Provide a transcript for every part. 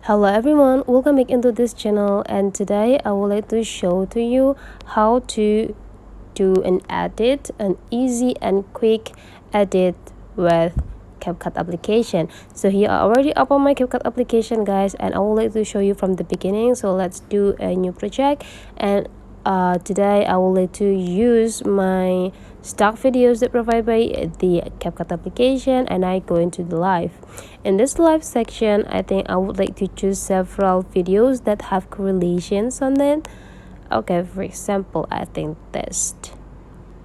Hello everyone, welcome back into this channel, and today I would like to show to you how to do an easy and quick edit with CapCut application. So here I already opened my CapCut application, guys, and I would like to show you from the beginning. So let's do a new project, and today I would like to use my stock videos that provided by the CapCut application, and I go into the live. In this live section, I think I would like to choose several videos that have correlations on it. Okay, for example, I think this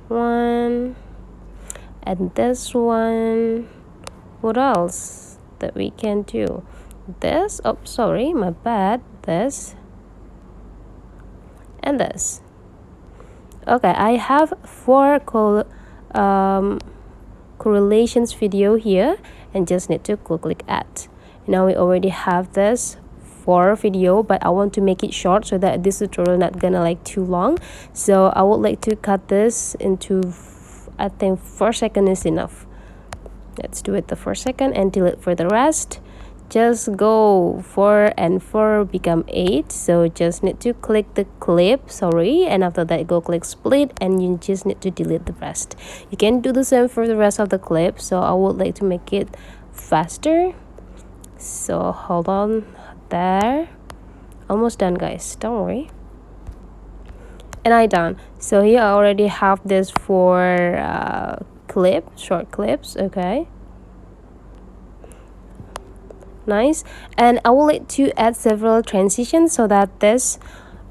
one and this one. What else that we can do? This, oh sorry, my bad, this and this. Okay, I have four correlations video here, and just need to click add. Now we already have this for video, but I want to make it short so that this tutorial not gonna like too long. So I would like to cut this into, I think 4 seconds is enough. Let's do it the 4 seconds and delete for the rest. Just go 4 and 4 become 8, so just need to click the clip, and after that go click split, and you just need to delete the rest. You can do the same for the rest of the clip, so I would like to make it faster. So hold on, there, almost done, guys, don't worry. And I done. So here I already have this for short clips. Okay, nice. And I would like to add several transitions so that this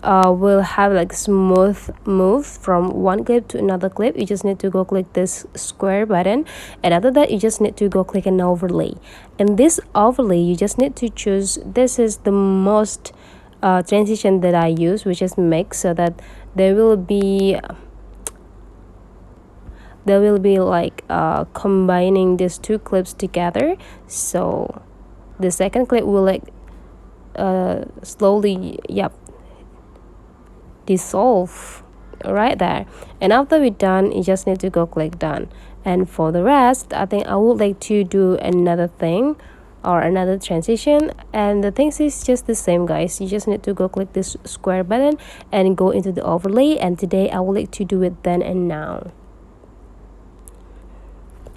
will have like smooth move from one clip to another clip. You just need to go click this square button, and after that you just need to go click an overlay. And this overlay, you just need to choose, this is the most transition that I use, which is mix, so that there will be like combining these two clips together. So the second clip will like slowly dissolve right there, and after we're done you just need to go click done. And for the rest, I think I would like to do another thing or another transition, and the things is just the same, guys. You just need to go click this square button and go into the overlay, and today I would like to do it then and now.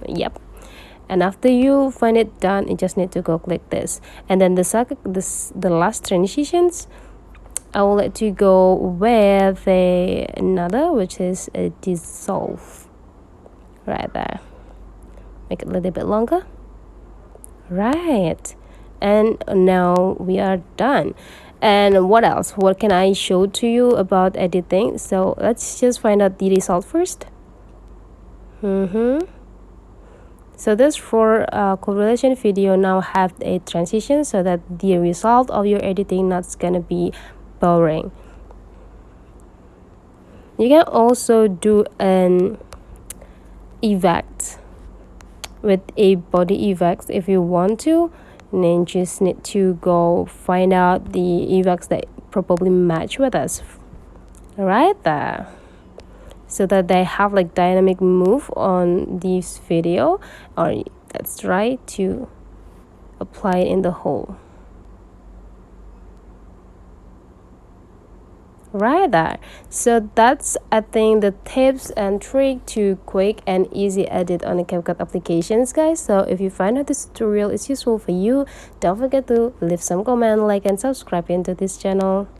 Yep. And after you find it done, you just need to go click this, and then the last transitions I would like to go with another, which is a dissolve right there. Make it a little bit longer, right? And now we are done. And what else, what can I show to you about editing? So let's just find out the result first. So this for correlation video now have a transition, so that the result of your editing not gonna be boring. You can also do an effect with a body effects if you want to, and then just need to go find out the effects that probably match with us right there, so that they have like dynamic move on this video, or that's right, to apply it in the whole right there. So that's, I think, the tips and trick to quick and easy edit on the CapCut applications, guys. So if you find out this tutorial is useful for you, don't forget to leave some comment, like, and subscribe into this channel.